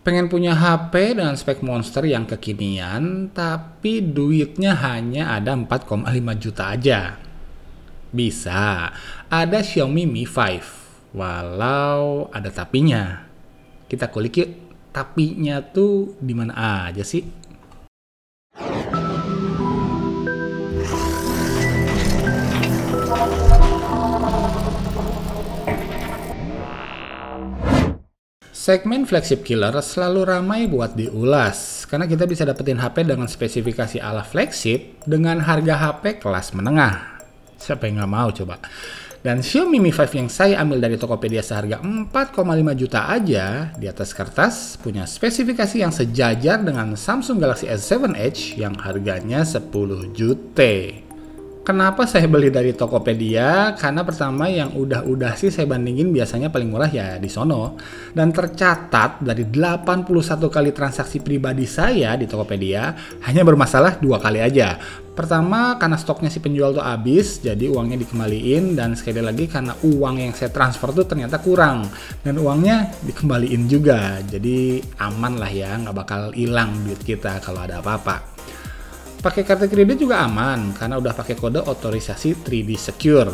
Pengen punya HP dengan spek monster yang kekinian, tapi duitnya hanya ada 4,5 juta aja. Bisa, ada Xiaomi Mi 5, walau ada tapinya. Kita kulik yuk, tapinya tuh di mana aja sih? Segmen flagship killer selalu ramai buat diulas, karena kita bisa dapetin HP dengan spesifikasi ala flagship dengan harga HP kelas menengah. Siapa yang nggak mau coba? Dan Xiaomi Mi 5 yang saya ambil dari Tokopedia seharga 4,5 juta aja, di atas kertas punya spesifikasi yang sejajar dengan Samsung Galaxy S7 Edge yang harganya 10 juta. Kenapa saya beli dari Tokopedia? Karena pertama yang udah sih saya bandingin biasanya paling murah ya di sono. Dan tercatat dari 81 kali transaksi pribadi saya di Tokopedia hanya bermasalah 2 kali aja. Pertama karena stoknya si penjual tuh habis, jadi uangnya dikembaliin, dan sekali lagi karena uang yang saya transfer tuh ternyata kurang dan uangnya dikembaliin juga. Jadi aman lah ya, nggak bakal hilang duit kita kalau ada apa-apa. Pakai kartu kredit juga aman, karena udah pakai kode otorisasi 3D Secure.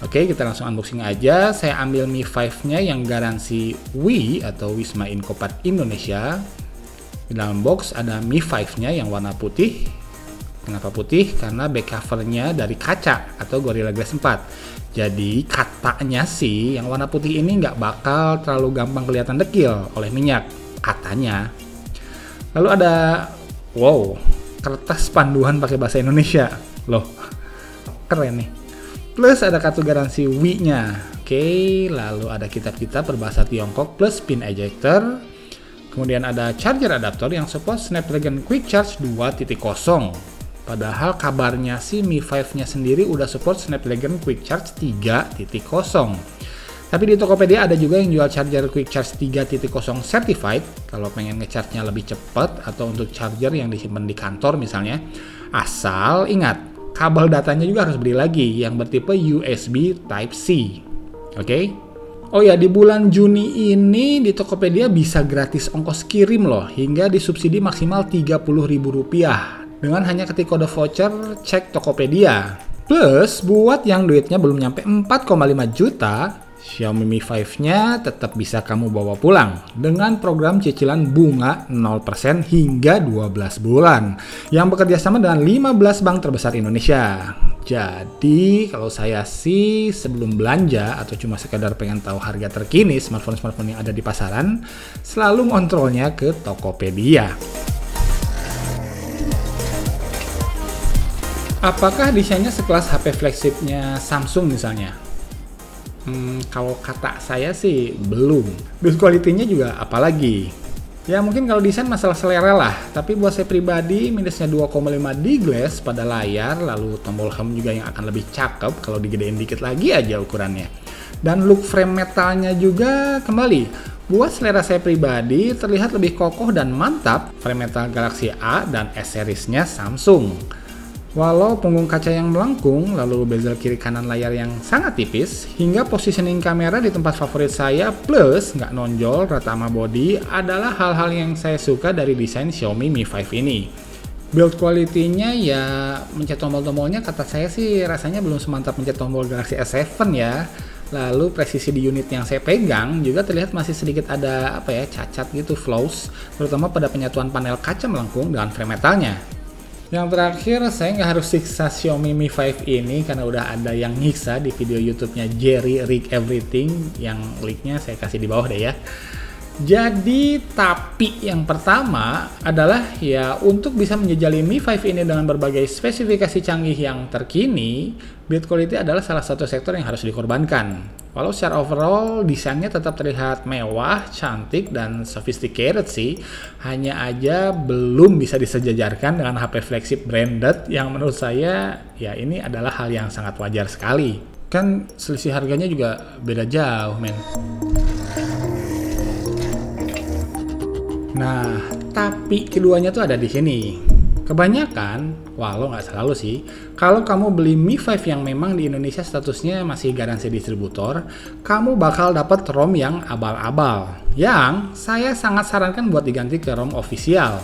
Oke, kita langsung unboxing aja. Saya ambil Mi 5-nya yang garansi WI atau Wisma Inkopat Indonesia. Di dalam box ada Mi 5-nya yang warna putih. Kenapa putih? Karena back covernya dari kaca atau Gorilla Glass 4. Jadi katanya sih yang warna putih ini nggak bakal terlalu gampang kelihatan dekil oleh minyak. Katanya. Lalu ada, kertas panduan pakai bahasa Indonesia. Loh, keren nih. Plus ada kartu garansi WI-nya. Oke, lalu ada kitab-kitab berbahasa Tiongkok plus pin ejector. Kemudian ada charger adapter yang support Snapdragon Quick Charge 2.0. Padahal kabarnya sih Mi 5-nya sendiri udah support Snapdragon Quick Charge 3.0. Tapi di Tokopedia ada juga yang jual charger Quick Charge 3.0 certified kalau pengen ngecharge-nya lebih cepat atau untuk charger yang disimpan di kantor misalnya. Asal ingat, kabel datanya juga harus beli lagi yang bertipe USB Type-C. Oke? Oh ya, di bulan Juni ini di Tokopedia bisa gratis ongkos kirim loh, hingga disubsidi maksimal Rp30.000 dengan hanya ketik kode voucher cek Tokopedia. Plus, buat yang duitnya belum nyampe 4,5 juta, Xiaomi Mi 5-nya tetap bisa kamu bawa pulang dengan program cicilan bunga 0% hingga 12 bulan yang bekerja sama dengan 15 bank terbesar Indonesia. Jadi kalau saya sih sebelum belanja atau cuma sekedar pengen tahu harga terkini smartphone-smartphone yang ada di pasaran, selalu ngontrolnya ke Tokopedia. Apakah desainnya sekelas HP flagshipnya Samsung misalnya? Kalau kata saya sih belum. Build quality-nya juga apalagi. Ya mungkin kalau desain masalah selera lah, tapi buat saya pribadi minusnya 2,5D glass pada layar, lalu tombol home juga yang akan lebih cakep kalau digedein dikit lagi aja ukurannya. Dan look frame metalnya juga kembali, buat selera saya pribadi terlihat lebih kokoh dan mantap frame metal Galaxy A dan S series-nya Samsung. Walau punggung kaca yang melengkung, lalu bezel kiri kanan layar yang sangat tipis, hingga positioning kamera di tempat favorit saya plus nggak nonjol rata sama body adalah hal-hal yang saya suka dari desain Xiaomi Mi 5 ini. Build quality-nya ya, mencet tombol-tombolnya kata saya sih rasanya belum semantap mencet tombol Galaxy S7 ya. Lalu presisi di unit yang saya pegang juga terlihat masih sedikit ada cacat gitu, flaws, terutama pada penyatuan panel kaca melengkung dengan frame metalnya. Yang terakhir, saya nggak harus siksa Xiaomi Mi 5 ini karena udah ada yang nyiksa di video YouTube-nya Jerry Rig Everything, yang linknya saya kasih di bawah deh ya. Jadi, tapi yang pertama adalah ya untuk bisa menjejali Mi 5 ini dengan berbagai spesifikasi canggih yang terkini, build quality adalah salah satu sektor yang harus dikorbankan. Walau secara overall desainnya tetap terlihat mewah, cantik, dan sophisticated sih, hanya aja belum bisa disejajarkan dengan HP flagship branded yang menurut saya ya ini adalah hal yang sangat wajar sekali. Kan selisih harganya juga beda jauh, men. Nah, tapi keduanya tuh ada di sini. Kebanyakan, walau nggak selalu sih, kalau kamu beli Mi 5 yang memang di Indonesia statusnya masih garansi distributor, kamu bakal dapat ROM yang abal-abal. Yang saya sangat sarankan buat diganti ke ROM official.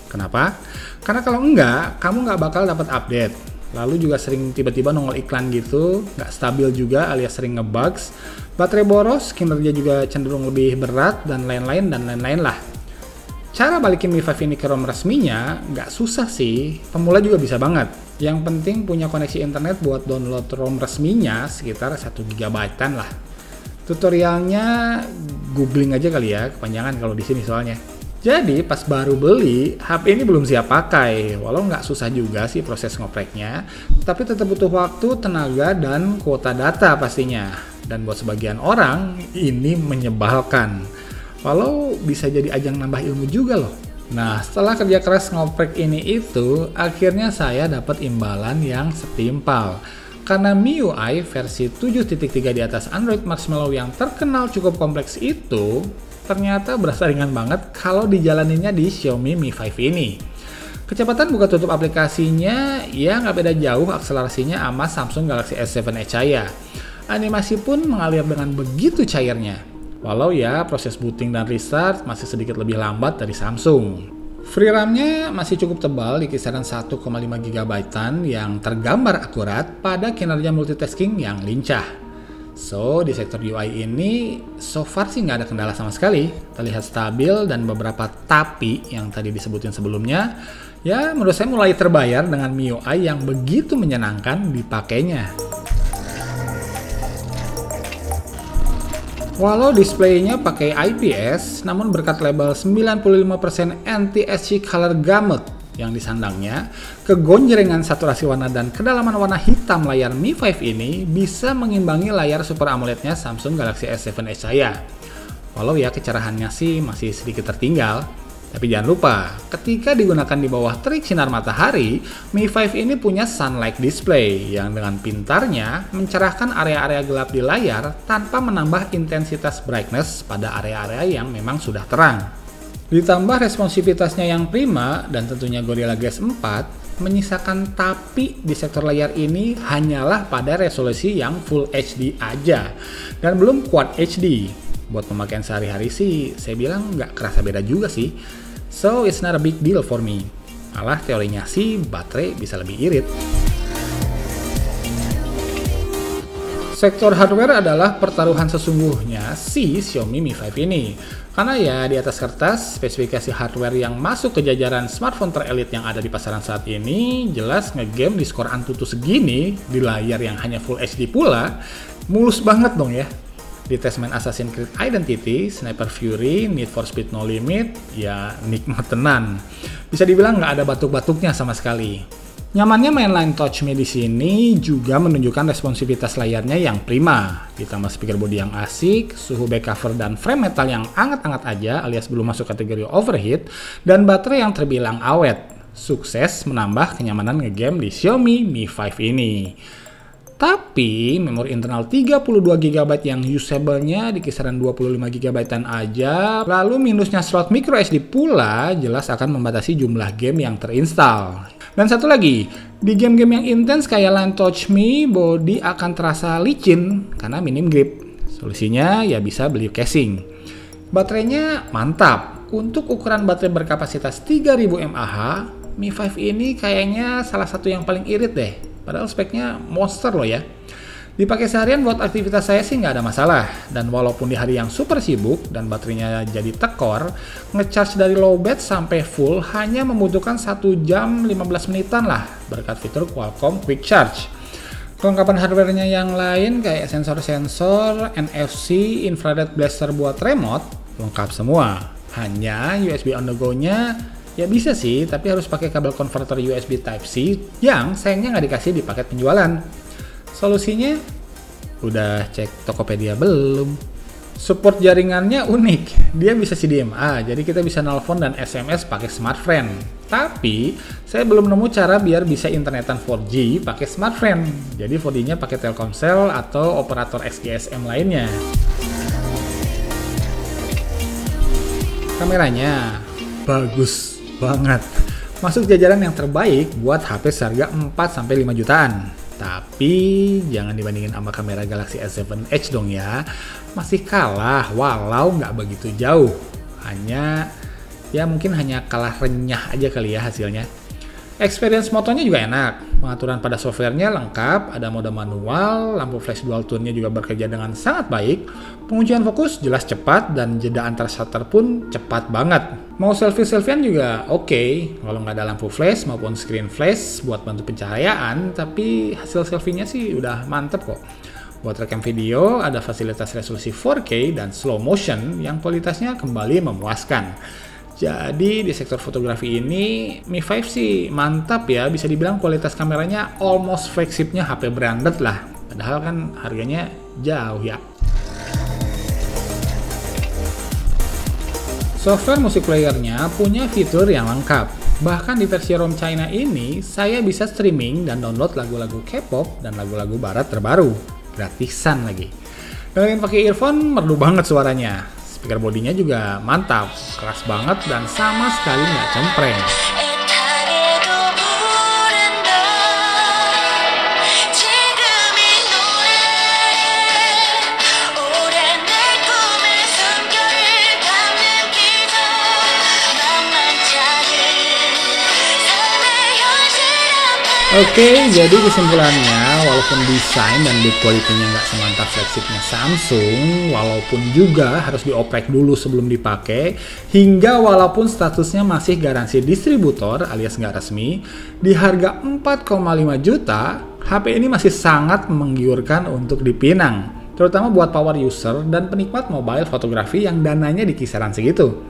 Kenapa? Karena kalau enggak, kamu nggak bakal dapat update. Lalu juga sering tiba-tiba nongol iklan gitu, nggak stabil juga alias sering ngebugs, baterai boros, kinerja juga cenderung lebih berat, dan lain-lain lah. Cara balikin Mi 5 ini ke ROM resminya nggak susah sih, pemula juga bisa banget. Yang penting punya koneksi internet buat download ROM resminya sekitar 1 GB-an lah. Tutorialnya googling aja kali ya, kepanjangan kalau di sini soalnya. Jadi pas baru beli, HP ini belum siap pakai, walau nggak susah juga sih proses ngopreknya, tapi tetap butuh waktu, tenaga, dan kuota data pastinya. Dan buat sebagian orang, ini menyebalkan. Walau bisa jadi ajang nambah ilmu juga loh. Nah, setelah kerja keras ngoprek ini itu, akhirnya saya dapat imbalan yang setimpal. Karena MIUI versi 7.3 di atas Android Marshmallow yang terkenal cukup kompleks itu, ternyata berasa ringan banget kalau dijalaninnya di Xiaomi Mi 5 ini. Kecepatan buka tutup aplikasinya ya nggak beda jauh akselerasinya sama Samsung Galaxy S7 Edge saya. Animasi pun mengalir dengan begitu cairnya. Walau ya proses booting dan restart masih sedikit lebih lambat dari Samsung. Free RAM-nya masih cukup tebal di kisaran 1,5 GB-an yang tergambar akurat pada kinerja multitasking yang lincah. So, di sektor UI ini so far sih nggak ada kendala sama sekali. Terlihat stabil dan beberapa tapi yang tadi disebutin sebelumnya, ya menurut saya mulai terbayar dengan MIUI yang begitu menyenangkan dipakainya. Walau displaynya pakai IPS, namun berkat label 95% anti-SC color gamut yang disandangnya, kegonjrengan saturasi warna dan kedalaman warna hitam layar Mi 5 ini bisa mengimbangi layar Super AMOLED-nya Samsung Galaxy S7 Edge saya. Walau ya kecerahannya sih masih sedikit tertinggal. Tapi jangan lupa, ketika digunakan di bawah terik sinar matahari, Mi 5 ini punya sunlight display yang dengan pintarnya mencerahkan area-area gelap di layar tanpa menambah intensitas brightness pada area-area yang memang sudah terang. Ditambah responsivitasnya yang prima dan tentunya Gorilla Glass 4, menyisakan tapi di sektor layar ini hanyalah pada resolusi yang Full HD aja dan belum Quad HD. Buat pemakaian sehari-hari sih, saya bilang nggak kerasa beda juga sih. So, it's not a big deal for me. Malah teorinya sih, baterai bisa lebih irit. Sektor hardware adalah pertaruhan sesungguhnya si Xiaomi Mi 5 ini. Karena ya di atas kertas, spesifikasi hardware yang masuk ke jajaran smartphone terelit yang ada di pasaran saat ini, jelas ngegame di skor Antutu segini, di layar yang hanya Full HD pula, mulus banget dong ya. Di tes main Assassin's Creed Identity, Sniper Fury, Need for Speed No Limit, ya nikmat tenan. Bisa dibilang nggak ada batuk-batuknya sama sekali. Nyamannya main line touch me di sini juga menunjukkan responsivitas layarnya yang prima. Ditambah speaker body yang asik, suhu back cover dan frame metal yang anget-anget aja alias belum masuk kategori overheat, dan baterai yang terbilang awet. Sukses menambah kenyamanan ngegame di Xiaomi Mi 5 ini. Tapi memori internal 32 GB yang usable-nya di kisaran 25 GB-an aja, lalu minusnya slot micro SD pula jelas akan membatasi jumlah game yang terinstall. Dan satu lagi, di game-game yang intens kayak Line Touch Me, body akan terasa licin karena minim grip. Solusinya ya bisa beli casing. Baterainya mantap. Untuk ukuran baterai berkapasitas 3000 mAh, Mi 5 ini kayaknya salah satu yang paling irit deh. Padahal speknya monster loh ya. Dipakai seharian buat aktivitas saya sih nggak ada masalah. Dan walaupun di hari yang super sibuk dan baterainya jadi tekor, ngecharge dari low bat sampai full hanya membutuhkan 1 jam 15 menitan lah berkat fitur Qualcomm Quick Charge. Kelengkapan hardware-nya yang lain kayak sensor-sensor, NFC, infrared blaster buat remote, lengkap semua. Hanya USB on the go-nya ya bisa sih, tapi harus pakai kabel konverter USB Type-C yang sayangnya nggak dikasih di paket penjualan. Solusinya, udah cek Tokopedia belum? Support jaringannya unik, dia bisa CDMA, jadi kita bisa nelpon dan SMS pakai smartphone. Tapi, saya belum nemu cara biar bisa internetan 4G pakai smartphone. Jadi 4G-nya pakai Telkomsel atau operator XGSM lainnya. Kameranya bagus banget. Masuk jajaran yang terbaik buat HP seharga 4-5 jutaan. Tapi jangan dibandingin sama kamera Galaxy S7 Edge dong ya. Masih kalah walau nggak begitu jauh. Mungkin hanya kalah renyah aja kali ya hasilnya. Experience motonya juga enak, pengaturan pada softwarenya lengkap, ada mode manual, lampu flash dual tone-nya juga bekerja dengan sangat baik, penguncian fokus jelas cepat, dan jeda antar shutter pun cepat banget. Mau selfie-selfiean juga oke, kalau nggak ada lampu flash maupun screen flash buat bantu pencahayaan, tapi hasil selfie-nya sih udah mantep kok. Buat rekam video, ada fasilitas resolusi 4K dan slow motion yang kualitasnya kembali memuaskan. Jadi di sektor fotografi ini Mi 5 sih mantap ya, bisa dibilang kualitas kameranya almost flagshipnya HP branded lah. Padahal kan harganya jauh ya. Software musik playernya punya fitur yang lengkap. Bahkan di versi ROM China ini, saya bisa streaming dan download lagu-lagu K-pop dan lagu-lagu barat terbaru. Gratisan lagi. Dengerin pakai earphone merdu banget suaranya. Speaker bodinya juga mantap, keras banget dan sama sekali nggak cempreng. Oke, jadi kesimpulannya, walaupun desain dan build quality-nya nggak semantap flagshipnya Samsung, walaupun juga harus dioprek dulu sebelum dipakai, hingga walaupun statusnya masih garansi distributor alias nggak resmi, di harga 4,5 juta, HP ini masih sangat menggiurkan untuk dipinang, terutama buat power user dan penikmat mobile fotografi yang dananya di kisaran segitu.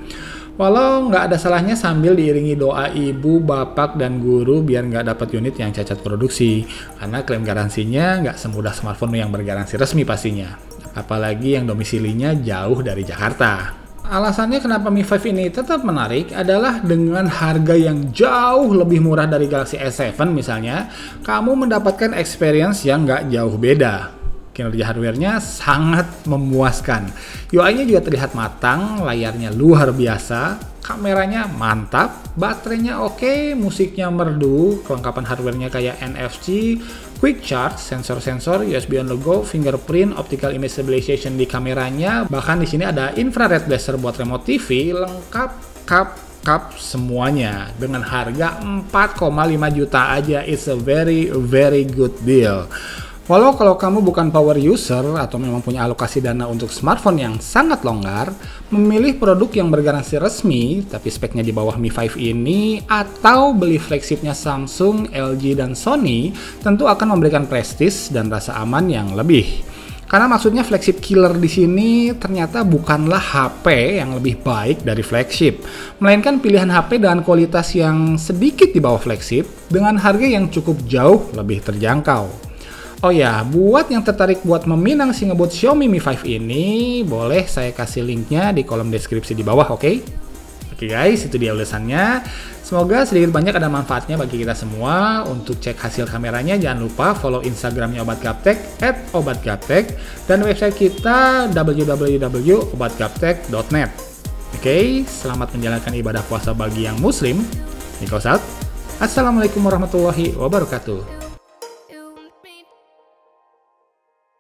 Walau nggak ada salahnya sambil diiringi doa ibu, bapak, dan guru biar nggak dapat unit yang cacat produksi. Karena klaim garansinya nggak semudah smartphone yang bergaransi resmi pastinya. Apalagi yang domisilinya jauh dari Jakarta. Alasannya kenapa Mi 5 ini tetap menarik adalah dengan harga yang jauh lebih murah dari Galaxy S7 misalnya, kamu mendapatkan experience yang nggak jauh beda. Kinerja hardware-nya sangat memuaskan. UI-nya juga terlihat matang, layarnya luar biasa, kameranya mantap, baterainya oke, musiknya merdu, kelengkapan hardware-nya kayak NFC, quick charge, sensor-sensor, USB on the go, fingerprint, optical image stabilization di kameranya, bahkan di sini ada infrared laser buat remote TV, lengkap, kap semuanya dengan harga 4,5 juta aja. It's a very good deal. Walau kalau kamu bukan power user atau memang punya alokasi dana untuk smartphone yang sangat longgar, memilih produk yang bergaransi resmi tapi speknya di bawah Mi 5 ini atau beli flagshipnya Samsung, LG, dan Sony tentu akan memberikan prestis dan rasa aman yang lebih. Karena maksudnya flagship killer di sini ternyata bukanlah HP yang lebih baik dari flagship, melainkan pilihan HP dengan kualitas yang sedikit di bawah flagship dengan harga yang cukup jauh lebih terjangkau. Oh ya, buat yang tertarik buat meminang si ngebut Xiaomi Mi 5 ini, boleh saya kasih linknya di kolom deskripsi di bawah, oke? Oke guys, itu dia ulasannya. Semoga sedikit banyak ada manfaatnya bagi kita semua. Untuk cek hasil kameranya, jangan lupa follow Instagramnya Obat Gaptek @obatgaptek dan website kita www.obatgaptek.net. Oke, selamat menjalankan ibadah puasa bagi yang muslim. Nikos out. Assalamualaikum warahmatullahi wabarakatuh.